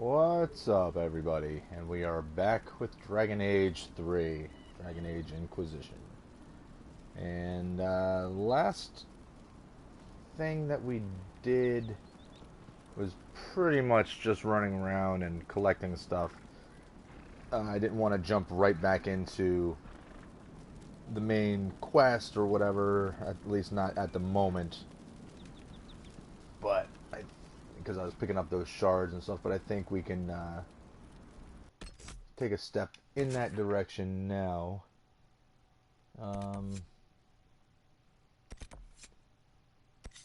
What's up, everybody? And we are back with Dragon Age 3, Dragon Age Inquisition. And last thing that we did was pretty much just running around and collecting stuff. I didn't want to jump right back into the main quest or whatever, at least not at the moment. But because I was picking up those shards and stuff, but I think we can take a step in that direction now.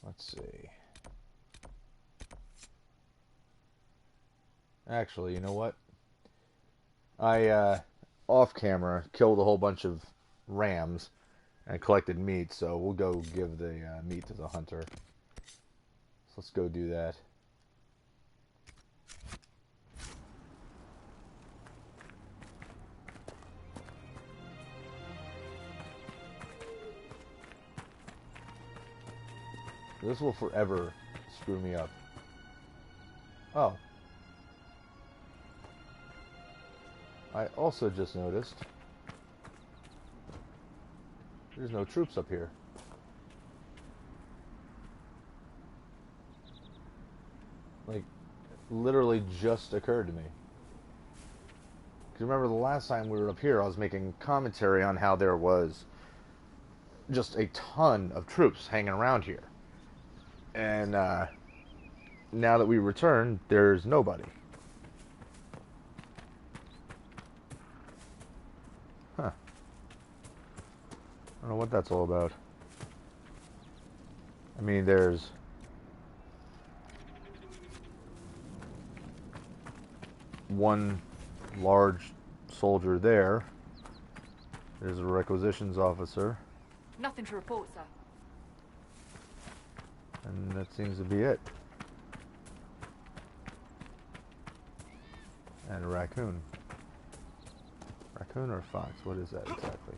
Let's see. Actually, you know what? I off camera killed a whole bunch of rams and collected meat, so we'll go give the meat to the hunter. So let's go do that. This will forever screw me up. Oh. I also just noticed there's no troops up here. Like, literally just occurred to me. Because remember the last time we were up here, I was making commentary on how there was just a ton of troops hanging around here. And now that we return, there's nobody. Huh. I don't know what that's all about. I mean, there's one large soldier there. There's a requisitions officer. Nothing to report, sir. And that seems to be it. And a raccoon. Raccoon or fox? What is that exactly?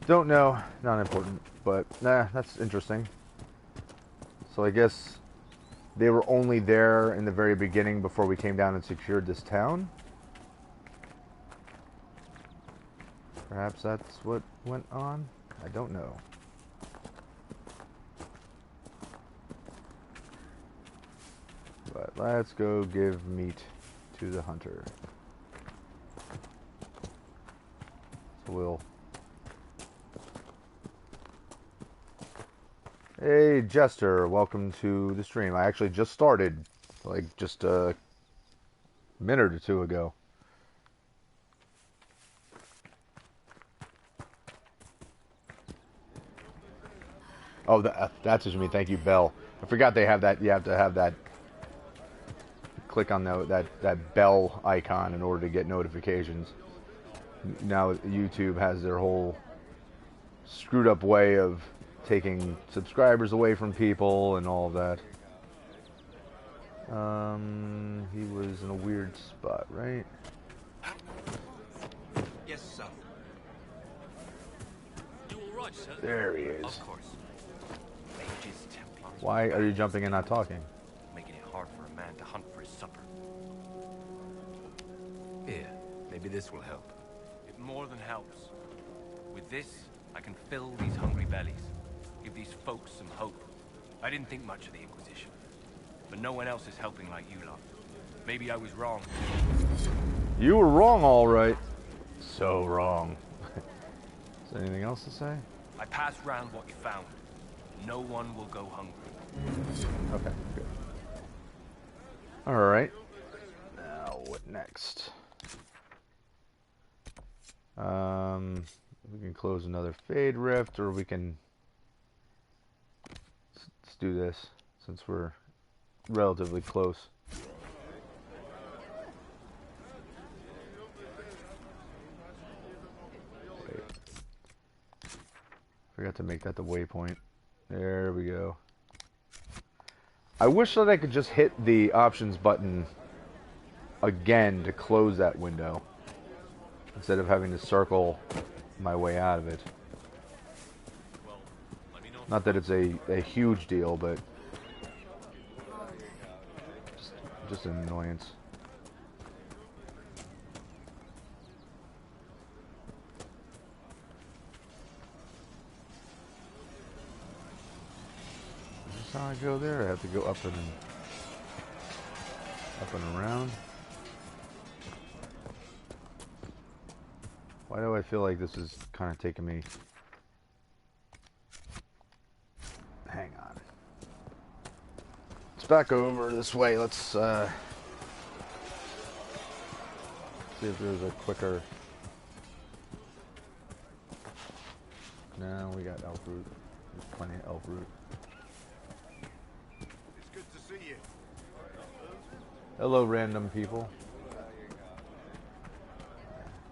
Don't know. Not important. But, nah, that's interesting. So I guess they were only there in the very beginning before we came down and secured this town? Perhaps that's what went on? I don't know. But let's go give meat to the hunter. So we'll... Hey, Jester, welcome to the stream. I actually just started, like, just a minute or two ago. Oh, that's what you mean. Thank you, Bell. I forgot they have that. You have to have that. Click on that bell icon in order to get notifications. Now YouTube has their whole screwed up way of taking subscribers away from people and all of that. He was in a weird spot, right? Yes, sir. You all right, sir? There he is. Of course. Mages, Templars, Why are you jumping and not talking? making it hard for a man to hunt for his supper. Here, maybe this will help. It more than helps. With this, I can fill these hungry bellies, give these folks some hope. I didn't think much of the Inquisition, but no one else is helping like you lot. Maybe I was wrong. You were wrong, all right. So wrong. Is there anything else to say? I passed round what you found. No one will go hungry. Okay, good. Alright. Now, what next? We can close another Fade Rift, or we can... Let's do this, since we're relatively close. Wait. Forgot to make that the waypoint. There we go. I wish that I could just hit the options button again to close that window instead of having to circle my way out of it. Not that it's a huge deal, but just an annoyance. Is this how I go there? I have to go up and around. Why do I feel like this is kind of taking me? Hang on. It's back over this way. Let's see if there's a quicker. No, we got elf root. There's plenty of elf root. It's good to see you. Hello, random people.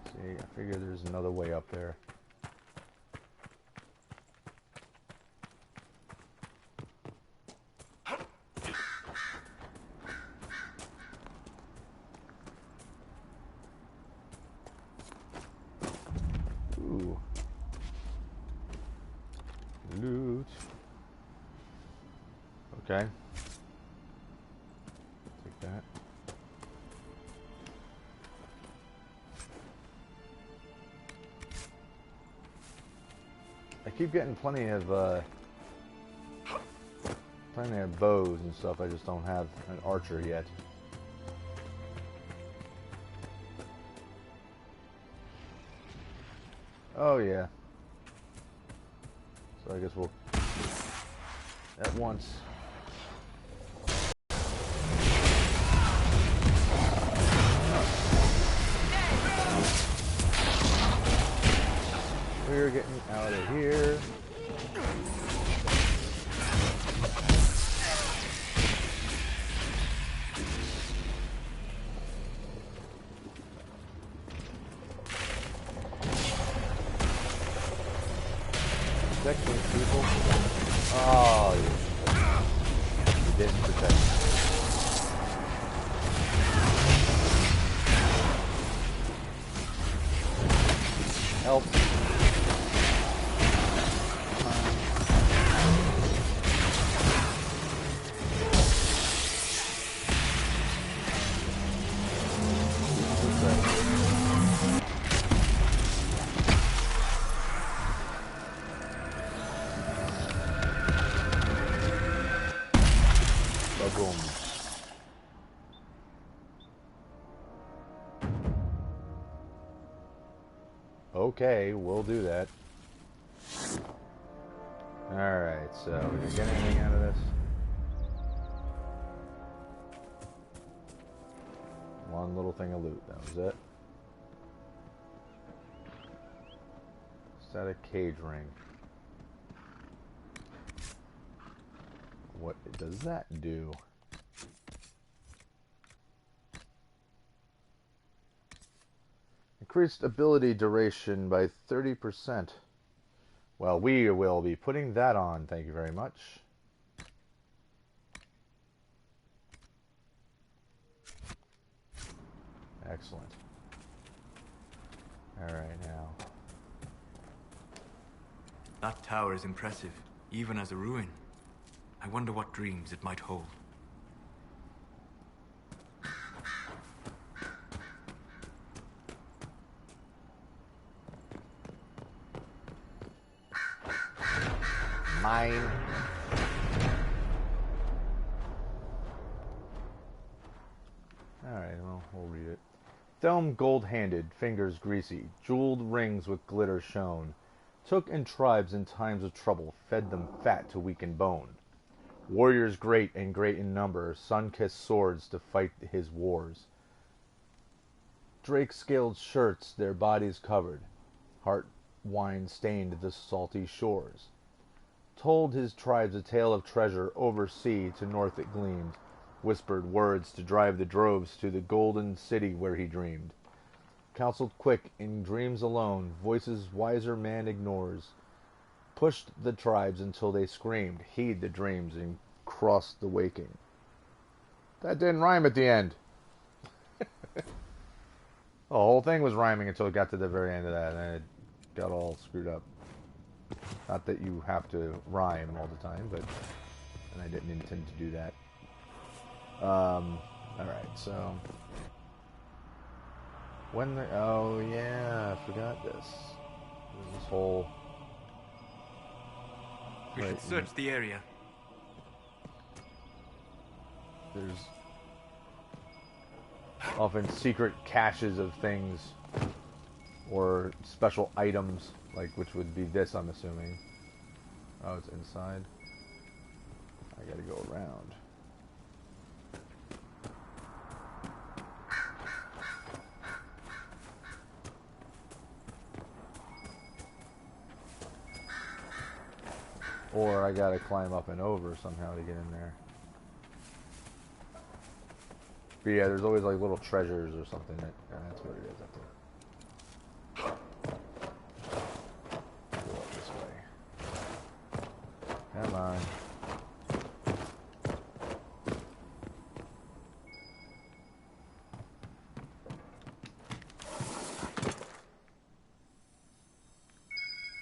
See, I figure there's another way up there. Ooh. Loot. Okay. Take that. I keep getting plenty of bows and stuff. I just don't have an archer yet. Oh yeah. So I guess we'll at once. We're getting out of here. Protecting people. Oh, you didn't protect me. Help. Boom. Okay, we'll do that. Alright, so did you get anything out of this? One little thing of loot, that was it. Is that a cage ring? What does that do? Increased ability duration by 30%. Well, we will be putting that on. Thank you very much. Excellent. Alright, now. That tower is impressive, even as a ruin. I wonder what dreams it might hold. Mine. Alright, well, we'll read it. Thelm gold-handed, fingers greasy, jeweled rings with glitter shone. Took in tribes in times of trouble, fed them fat to weaken bone. Warriors great and great in number, sun-kissed swords to fight his wars. Drake-scaled shirts their bodies covered, heart wine stained the salty shores. Told his tribes a tale of treasure, over sea to north it gleamed, whispered words to drive the droves to the golden city where he dreamed. Counseled quick in dreams alone, voices wiser man ignores, pushed the tribes until they screamed, heed the dreams and cross the waking. That didn't rhyme at the end. The whole thing was rhyming until it got to the very end of that, and it got all screwed up. Not that you have to rhyme all the time, but and I didn't intend to do that. Alright, so... When the... Oh, yeah, I forgot this. There's this whole... We should search the area. There's often secret caches of things or special items, like which would be this, I'm assuming. Oh, it's inside. I gotta go around. Or I gotta climb up and over somehow to get in there. But yeah, there's always like little treasures or something that, that's what it is, I think. Go up this way. Come on.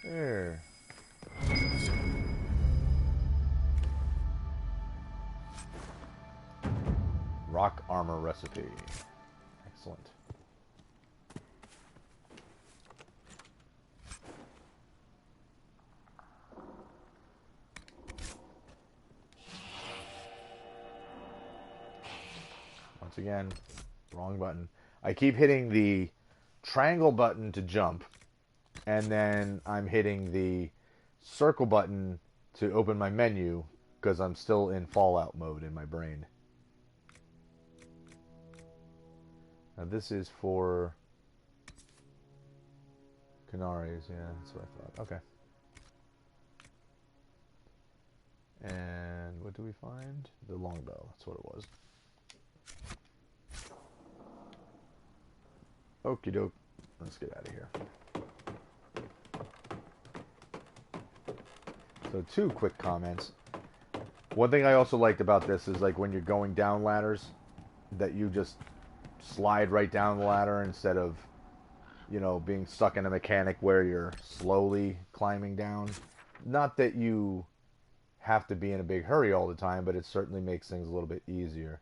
There. Rock armor recipe. Excellent. Once again, wrong button. I keep hitting the triangle button to jump, and then I'm hitting the circle button to open my menu because I'm still in Fallout mode in my brain. Now this is for Canaries, yeah, that's what I thought. Okay. And what do we find? The longbow, that's what it was. Okie doke. Let's get out of here. So 2 quick comments. One thing I also liked about this is like when you're going down ladders, that you just slide right down the ladder instead of, you know, being stuck in a mechanic where you're slowly climbing down. Not that you have to be in a big hurry all the time, but it certainly makes things a little bit easier.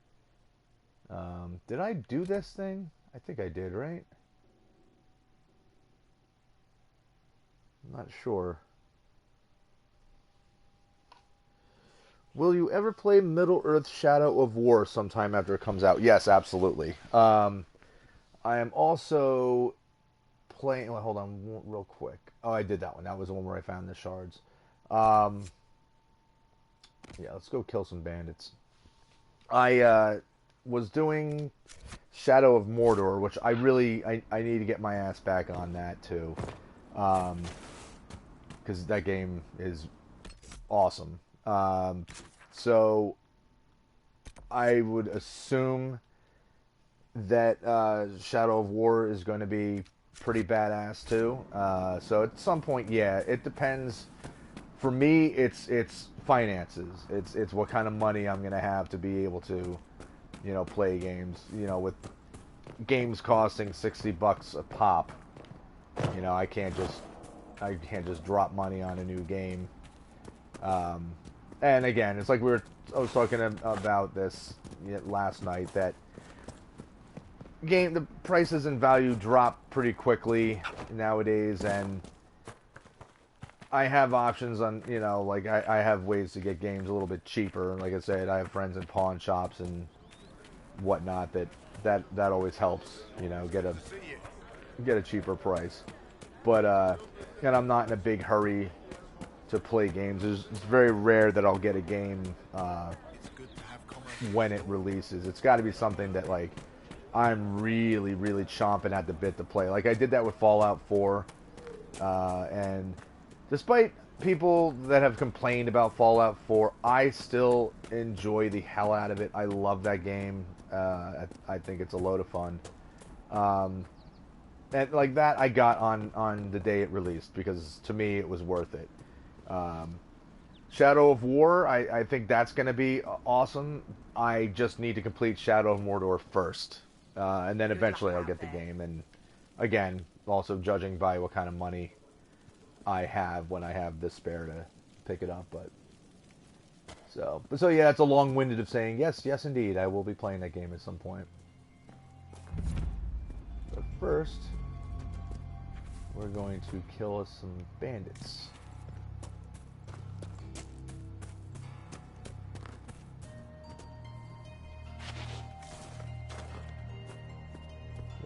Did I do this thing? I think I did, right? I'm not sure. Will you ever play Middle-earth: Shadow of War sometime after it comes out? Yes, absolutely. I am also playing... Well, hold on real quick. Oh, I did that one. That was the one where I found the shards. Yeah, let's go kill some bandits. I was doing Shadow of Mordor, which I need to get my ass back on that, too. Because that game is awesome. So I would assume that Shadow of War is going to be pretty badass too. So at some point, yeah, it depends. For me, it's finances. It's what kind of money I'm going to have to be able to, you know, play games. You know, with games costing $60 a pop, you know, I can't just drop money on a new game. And again, it's like I was talking about this last night, that the prices and value drop pretty quickly nowadays, and I have options on, you know, like I have ways to get games a little bit cheaper. And like I said, I have friends in pawn shops and whatnot that always helps, you know, get a cheaper price. But and I'm not in a big hurry to play games. It's very rare that I'll get a game when it releases. It's got to be something that like I'm really chomping at the bit to play. Like I did that with Fallout 4, and despite people that have complained about Fallout 4, I still enjoy the hell out of it. I love that game. I think it's a load of fun. And like that I got on the day it released, because to me it was worth it. Shadow of War, I think that's going to be awesome. I just need to complete Shadow of Mordor first. And then eventually I'll get the game. And again, also judging by what kind of money I have when I have the spare to pick it up. But So yeah, that's a long-winded of saying yes, indeed, I will be playing that game at some point. But first, we're going to kill us some bandits.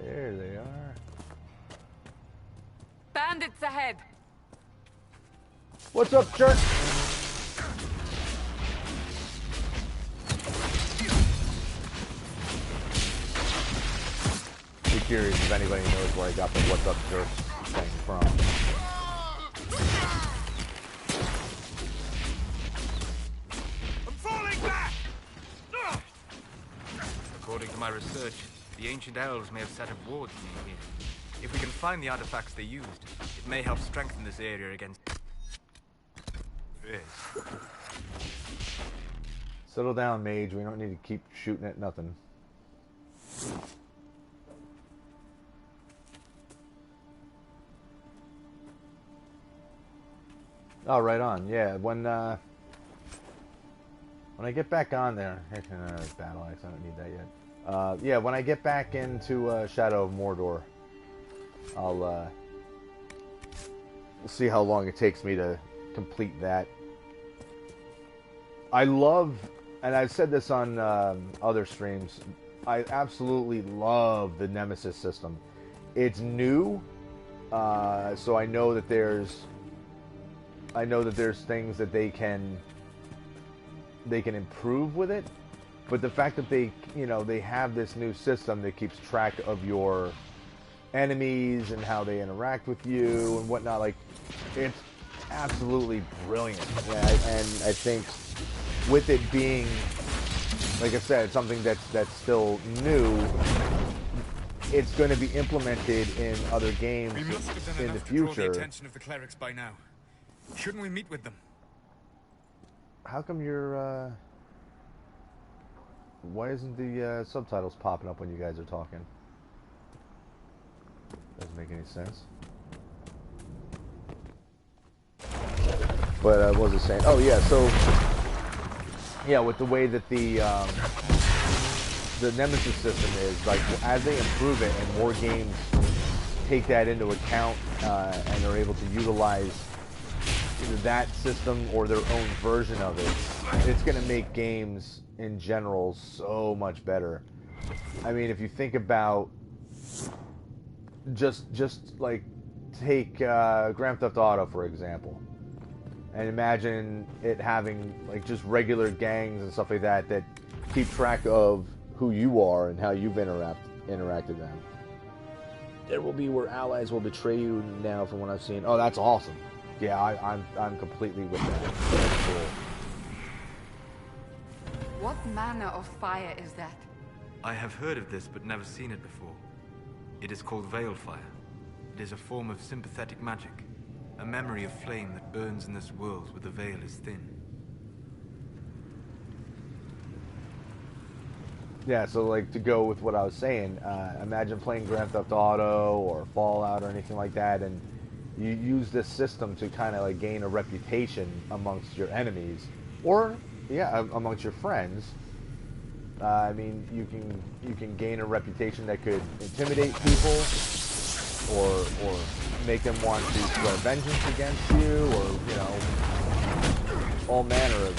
There they are. Bandits ahead! What's up, jerk? Be curious if anybody knows where I got the "What's up, jerk" thing from. I'm falling back! According to my research, the ancient elves may have set up wards near here. If we can find the artifacts they used, it may help strengthen this area against... Yes. Settle down, mage. We don't need to keep shooting at nothing. Oh, right on. Yeah, when I get back on there, battle axe. I don't need that yet. Yeah, when I get back into Shadow of Mordor, we'll see how long it takes me to complete that. I love, and I've said this on other streams, I absolutely love the Nemesis system. It's new, so I know that there's things that they can improve with it, but the fact that they have this new system that keeps track of your enemies and how they interact with you and whatnot, like, it's absolutely brilliant. Yeah, and I think with it being, like I said, something that's still new, it's going to be implemented in other games We must have done in the enough to draw future. the attention of the clerics by now. Shouldn't we meet with them? How come you're, why isn't the subtitles popping up when you guys are talking? Doesn't make any sense. But what was I saying? Oh yeah, so yeah, with the way that the Nemesis system is, like, as they improve it and more games take that into account and are able to utilize either that system or their own version of it, it's going to make games in general so much better. I mean, if you think about just like take Grand Theft Auto for example, and imagine it having like just regular gangs and stuff like that that keep track of who you are and how you've interacted with them. There will be where allies will betray you now, from what I've seen. Oh, that's awesome. Yeah, I'm completely with that. That's cool. What manner of fire is that? I have heard of this, but never seen it before. It is called Veil Fire. It is a form of sympathetic magic. A memory of flame that burns in this world where the veil is thin. Yeah, so like to go with what I was saying, imagine playing Grand Theft Auto or Fallout or anything like that, and you use this system to kind of like gain a reputation amongst your enemies, or yeah, amongst your friends. I mean, you can gain a reputation that could intimidate people, or make them want to swear vengeance against you, or all manner of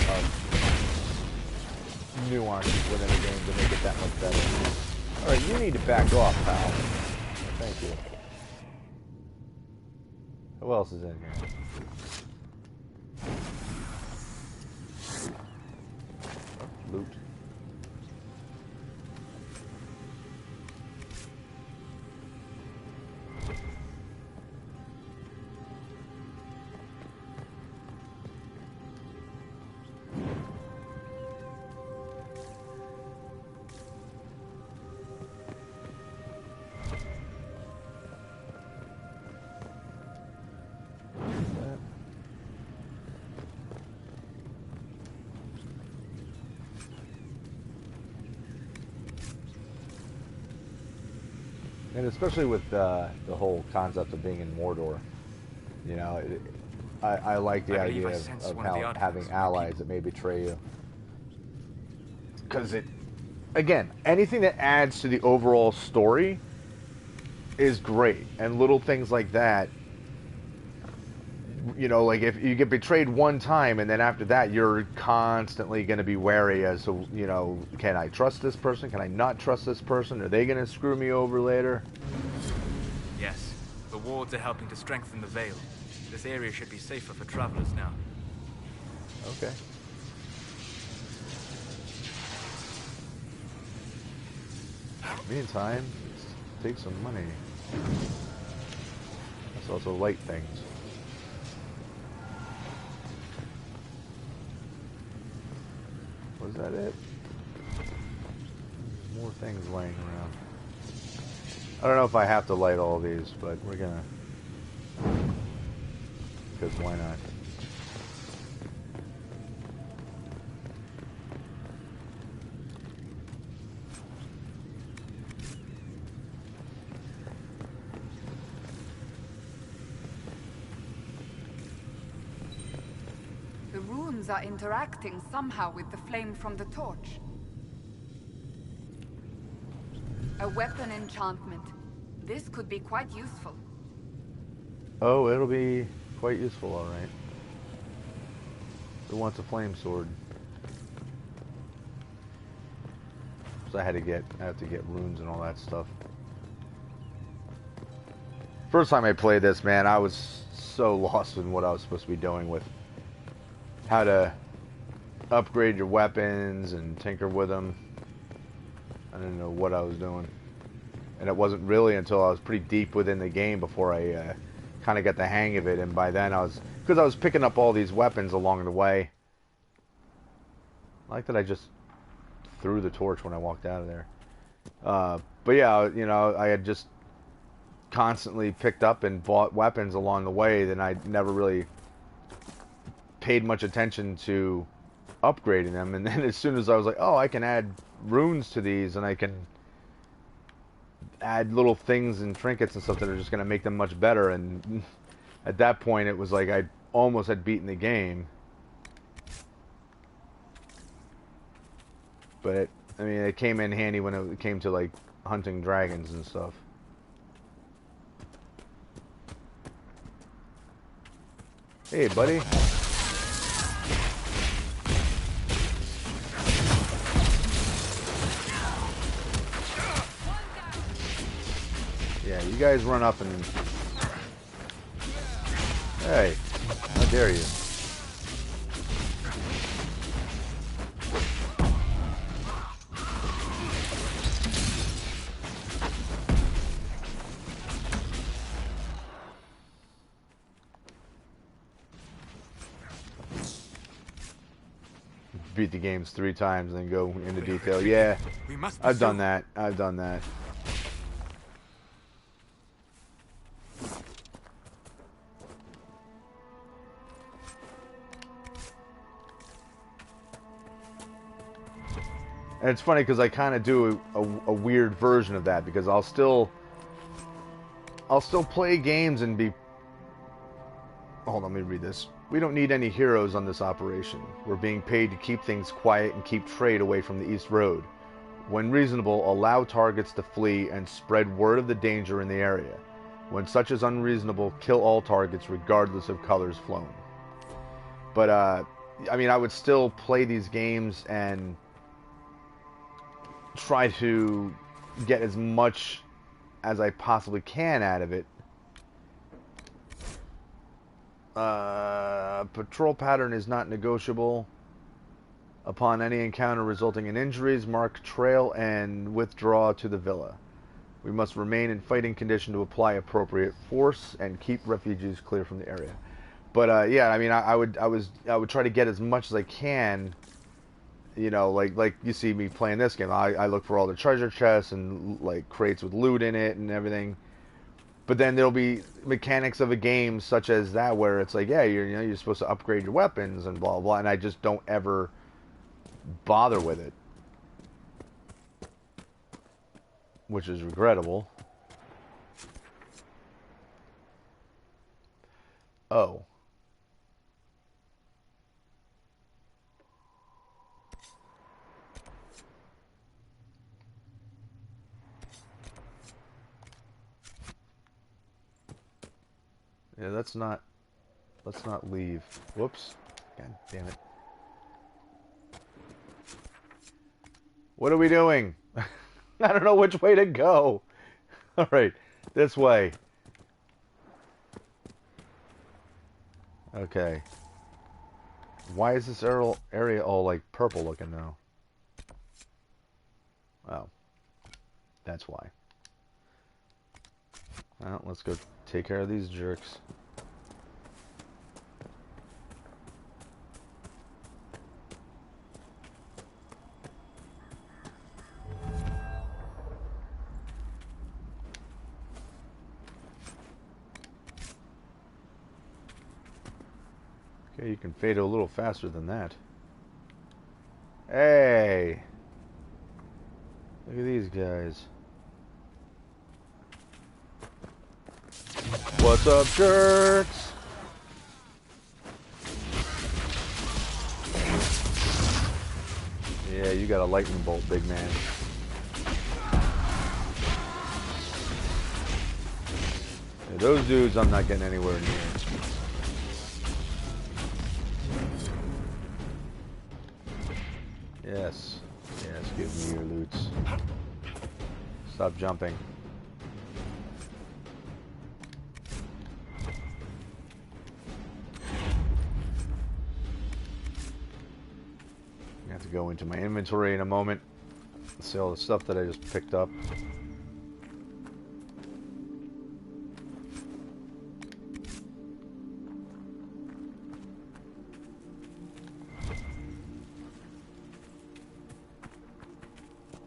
nuances within a game to make it that much better. All right, you need to back off, pal. Thank you. Who else is in here? Oh, loot. And especially with the whole concept of being in Mordor, you know, I like the idea of how having allies that may betray you. because it, again, anything that adds to the overall story is great, and little things like that. You know, like if you get betrayed one time and then after that you're constantly going to be wary as to, you know, can I trust this person? Can I not trust this person? Are they going to screw me over later? Yes, the wards are helping to strengthen the Veil. This area should be safer for travelers now. Okay. Meantime, let's take some money. Let's also light things. Was that it? There's more things laying around. I don't know if I have to light all these, but we're gonna. Because why not? The runes are interacting somehow with the flame from the torch. A weapon enchantment. This could be quite useful. Oh, it'll be quite useful, alright. Who wants a flame sword? So I have to get runes and all that stuff. First time I played this, man, I was so lost in what I was supposed to be doing with how to upgrade your weapons and tinker with them. I didn't know what I was doing. And it wasn't really until I was pretty deep within the game before I kind of got the hang of it. And by then because I was picking up all these weapons along the way. I like that I just threw the torch when I walked out of there. But yeah, you know, I had just constantly picked up and bought weapons along the way. Then I never really paid much attention to upgrading them. And then as soon as I was like, oh, I can add runes to these and I can add little things and trinkets and stuff that are just going to make them much better. And at that point, it was like I almost had beaten the game. But I mean, it came in handy when it came to like hunting dragons and stuff. Hey, buddy. Yeah, you guys run up and... Hey, how dare you? Beat the games 3 times and then go into detail. Yeah, I've done that. I've done that. And it's funny because I kind of do a weird version of that because I'll still play games and be... Hold on, let me read this. We don't need any heroes on this operation. We're being paid to keep things quiet and keep trade away from the East Road. When reasonable, allow targets to flee and spread word of the danger in the area. When such is unreasonable, kill all targets regardless of colors flown. But, I mean, I would still play these games and try to get as much as I possibly can out of it. Patrol pattern is not negotiable. Upon any encounter resulting in injuries, mark trail and withdraw to the villa. We must remain in fighting condition to apply appropriate force and keep refugees clear from the area. But yeah, I mean, I would try to get as much as I can. You know, like you see me playing this game. I look for all the treasure chests and like crates with loot in it and everything. But then there'll be mechanics of a game such as that where it's like, yeah, you're supposed to upgrade your weapons and blah blah, and I just don't ever bother with it, which is regrettable. Oh. Yeah, let's not leave. Whoops. God damn it. What are we doing? I don't know which way to go. Alright, this way. Okay. Why is this area all like purple looking now? Oh. That's why. Well, let's go take care of these jerks. Okay, you can fade a little faster than that. Hey! Look at these guys. What's up, jerks? Yeah, you got a lightning bolt, big man. Yeah, those dudes I'm not getting anywhere near. Yes. Yes, give me your loots. Stop jumping. I have to go into my inventory in a moment. See all the stuff that I just picked up.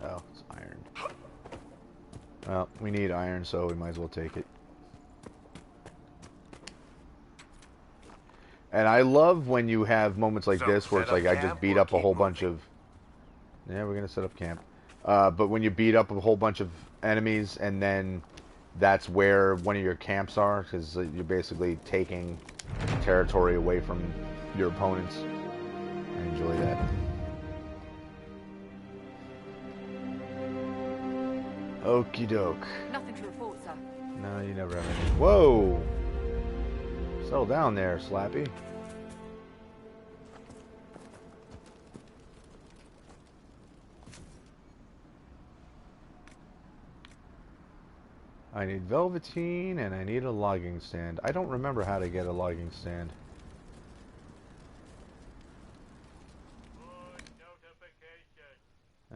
Oh, it's iron. Well, we need iron, so we might as well take it. And I love when you have moments like this where it's like I just beat up a whole bunch of... Yeah, we're going to set up camp. But when you beat up a whole bunch of enemies and then that's where one of your camps are, because you're basically taking territory away from your opponents. I enjoy that. Okie doke. Nothing to report, sir. No, you never have any. Whoa! Settle down there, Slappy. I need velveteen and I need a logging stand. I don't remember how to get a logging stand.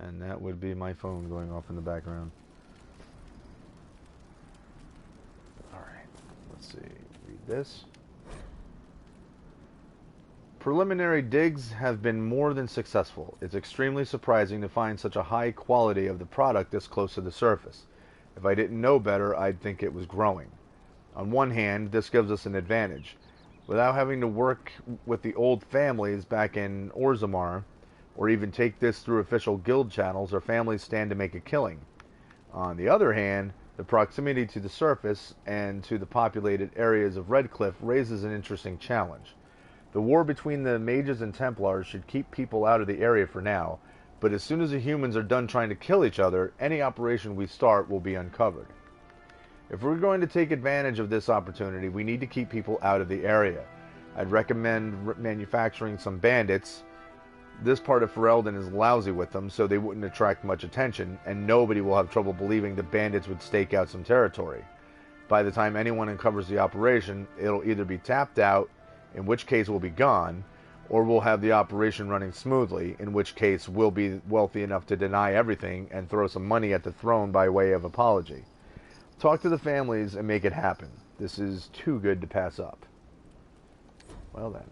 And that would be my phone going off in the background. Alright, let's see. Read this. Preliminary digs have been more than successful. It's extremely surprising to find such a high quality of the product this close to the surface. If I didn't know better, I'd think it was growing. On one hand, this gives us an advantage. Without having to work with the old families back in Orzammar, or even take this through official guild channels, our families stand to make a killing. On the other hand, the proximity to the surface and to the populated areas of Redcliffe raises an interesting challenge. The war between the mages and Templars should keep people out of the area for now, but as soon as the humans are done trying to kill each other, any operation we start will be uncovered. If we're going to take advantage of this opportunity, we need to keep people out of the area. I'd recommend manufacturing some bandits. This part of Ferelden is lousy with them, so they wouldn't attract much attention, and nobody will have trouble believing the bandits would stake out some territory. By the time anyone uncovers the operation, it'll either be tapped out, in which case we'll be gone, or we'll have the operation running smoothly, in which case we'll be wealthy enough to deny everything and throw some money at the throne by way of apology. Talk to the families and make it happen. This is too good to pass up. Well then.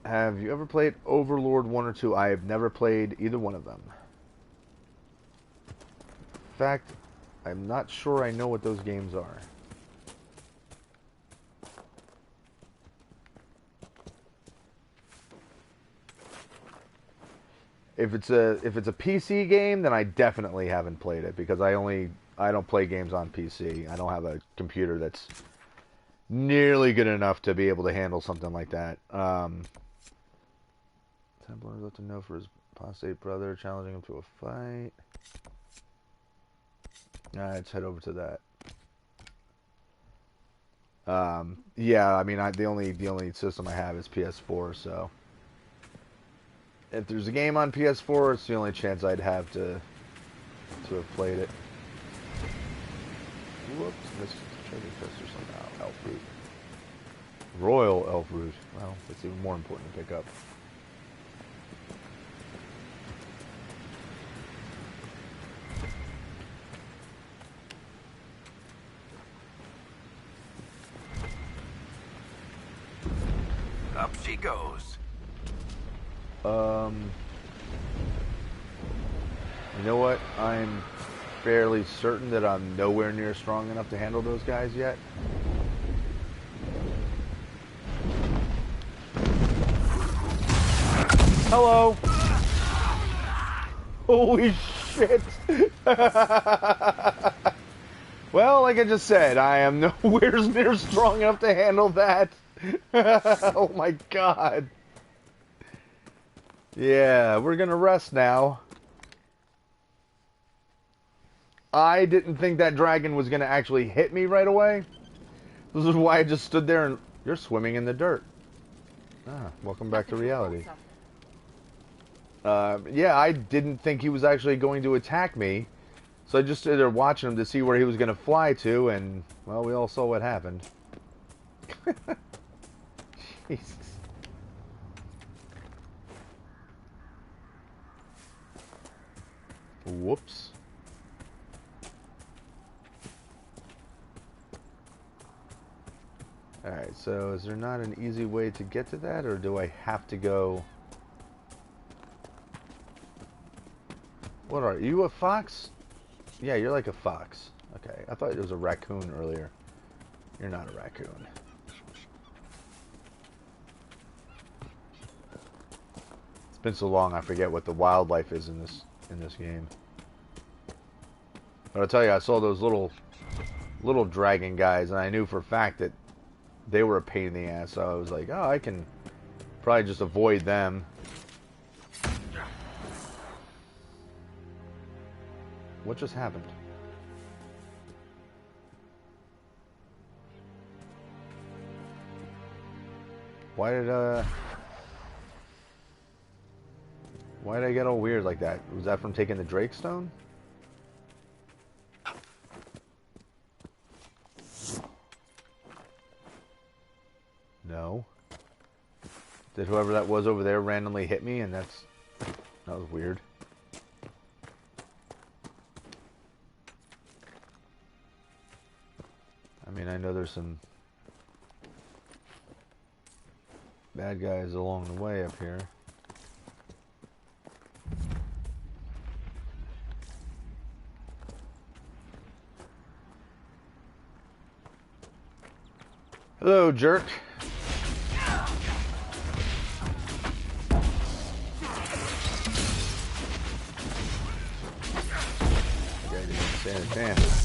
Have you ever played Overlord 1 or 2? I have never played either one of them. In fact, I'm not sure I know what those games are. If it's a PC game, then I definitely haven't played it because I don't play games on PC. I don't have a computer that's nearly good enough to be able to handle something like that. Templar let him know for his apostate brother, challenging him to a fight. Alright, let's head over to that. Yeah, I mean, the only system I have is PS4, so if there's a game on PS4, it's the only chance I'd have to have played it. Whoops, missed treasure chest or something. Oh, elf root. Royal elf root. Well, that's even more important to pick up. Up she goes. You know what? I'm fairly certain that I'm nowhere near strong enough to handle those guys yet. Hello! Holy shit! Well, like I just said, I am nowhere near strong enough to handle that. Oh my god. Yeah, we're gonna rest now. I didn't think that dragon was gonna actually hit me right away. This is why I just stood there and... You're swimming in the dirt. Ah, welcome back to reality. Yeah, I didn't think he was actually going to attack me. So I just stood there watching him to see where he was going to fly to, and, well, we all saw what happened. Jesus. Whoops. Alright, so is there not an easy way to get to that, or do I have to go... What are you, a fox? Yeah, you're like a fox. Okay, I thought it was a raccoon earlier. You're not a raccoon. It's been so long I forget what the wildlife is in this game. But I'll tell you, I saw those little dragon guys, and I knew for a fact that they were a pain in the ass. So I was like, oh, I can probably just avoid them. What just happened? Why did I get all weird like that? Was that from taking the Drake Stone? No. Did whoever that was over there randomly hit me, and that was weird. I mean, I know there's some bad guys along the way up here. Hello, jerk. Guy didn't stand a chance.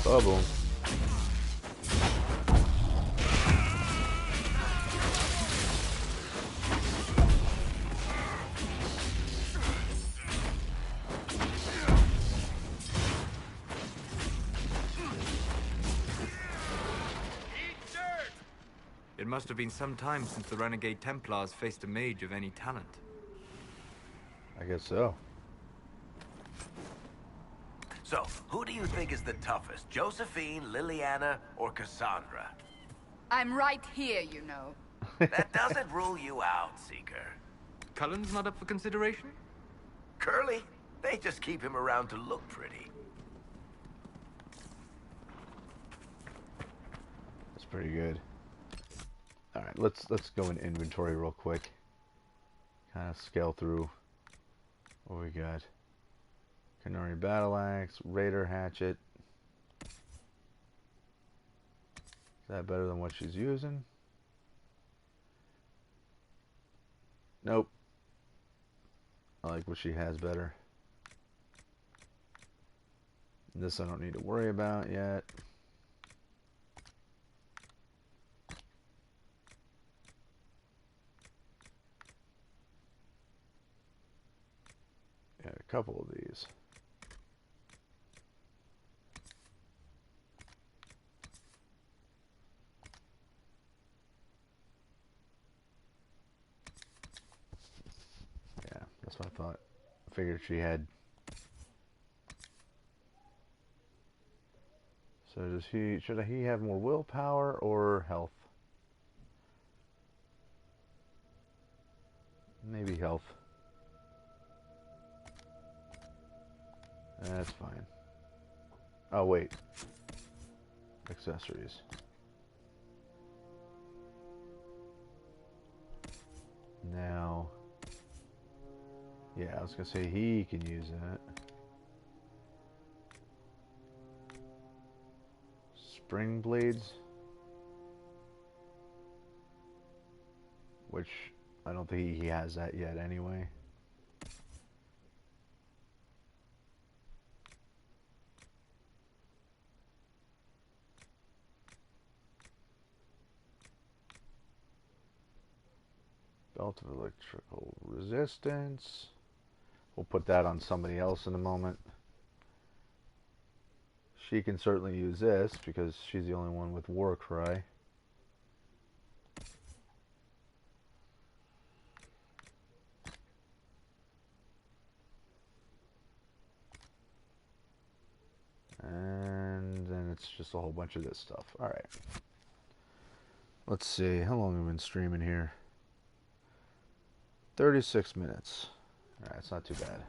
Bubble. It must have been some time since the Renegade Templars faced a mage of any talent. I guess so. So, who do you think is the toughest? Josephine, Liliana, or Cassandra? I'm right here, you know. That doesn't rule you out, Seeker. Cullen's not up for consideration? Curly, they just keep him around to look pretty. That's pretty good. All right, let's go in inventory real quick. Kind of scale through what we got. Canary battle axe, raider hatchet. Is that better than what she's using? Nope. I like what she has better. This I don't need to worry about yet. Got a couple of these. figured she had. So does he? Should he have more willpower or health? Maybe health. That's fine. Oh wait. Accessories. Now. Yeah, I was gonna say he can use that. Spring blades. Which I don't think he has that yet anyway. Belt of electrical resistance. We'll put that on somebody else in a moment. She can certainly use this because she's the only one with war cry. And then it's just a whole bunch of this stuff. Alright. Let's see. How long have we been streaming here? 36 minutes. Alright, it's not too bad.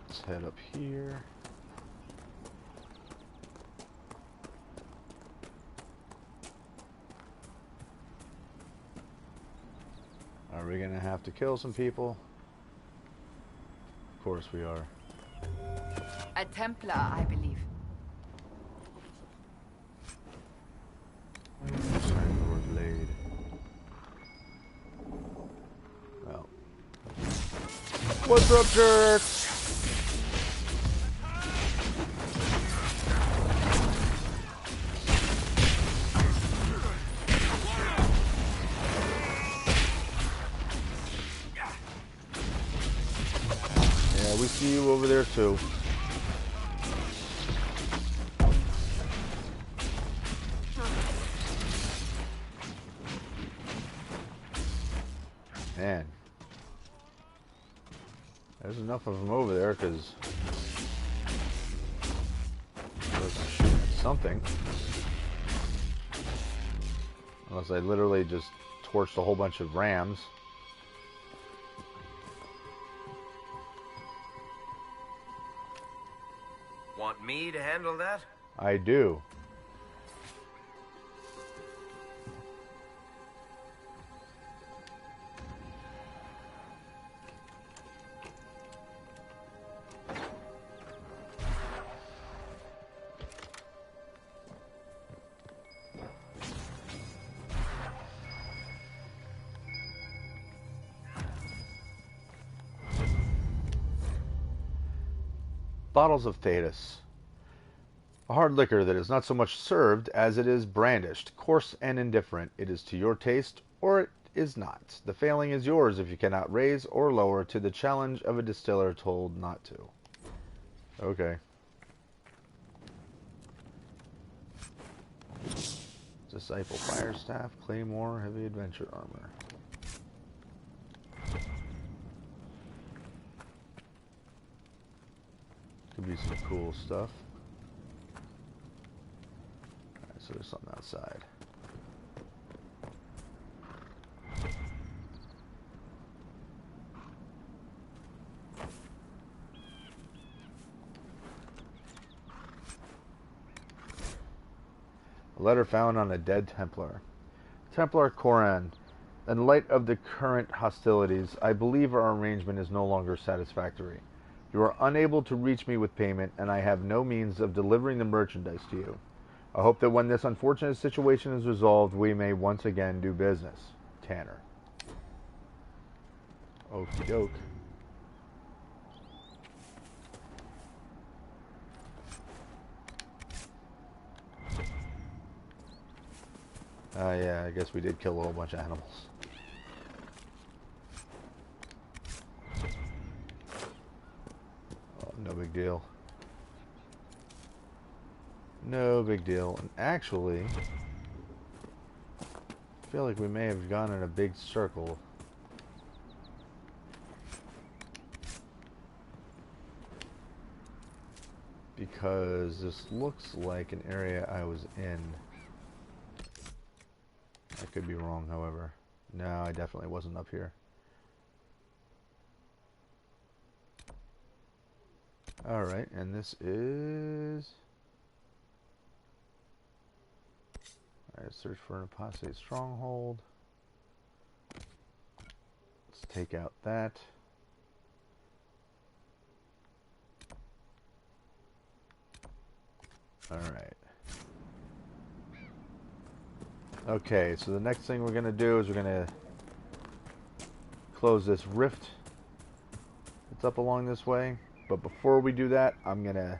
Let's head up here. Are we gonna have to kill some people? Of course we are. A Templar, I believe. Sandor blade. Well. What's up, jerks? Yeah, we see you over there too. Man, there's enough of them over there because let's shoot something. Unless I literally just torched a whole bunch of rams. Want me to handle that? I do. Bottles of Thetis. A hard liquor that is not so much served as it is brandished, coarse and indifferent. It is to your taste, or it is not. The failing is yours if you cannot raise or lower to the challenge of a distiller told not to. Okay. Disciple Fire Staff, Claymore, Heavy Adventure Armor. Could be some cool stuff. Alright, so there's something outside. A letter found on a dead Templar. Templar Koran. In light of the current hostilities, I believe our arrangement is no longer satisfactory. You are unable to reach me with payment, and I have no means of delivering the merchandise to you. I hope that when this unfortunate situation is resolved, we may once again do business. Tanner. Okie doke. Yeah, I guess we did kill a whole bunch of animals. No big deal. No big deal. And actually, I feel like we may have gone in a big circle. Because this looks like an area I was in. I could be wrong, however. No, I definitely wasn't up here. Alright, and this is... Alright, search for an apostate stronghold. Let's take out that. Alright. Okay, so the next thing we're going to do is we're going to close this rift that's up along this way. But before we do that, I'm going to...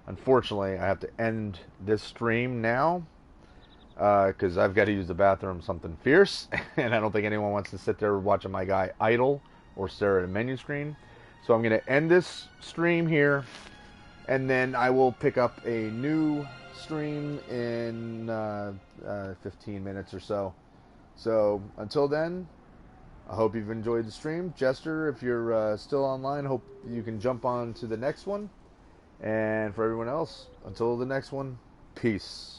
Unfortunately, I have to end this stream now. Because I've got to use the bathroom something fierce. And I don't think anyone wants to sit there watching my guy idle or stare at a menu screen. So I'm going to end this stream here. And then I will pick up a new stream in 15 minutes or so. So until then, I hope you've enjoyed the stream. Jester, if you're still online, hope you can jump on to the next one. And for everyone else, until the next one, peace.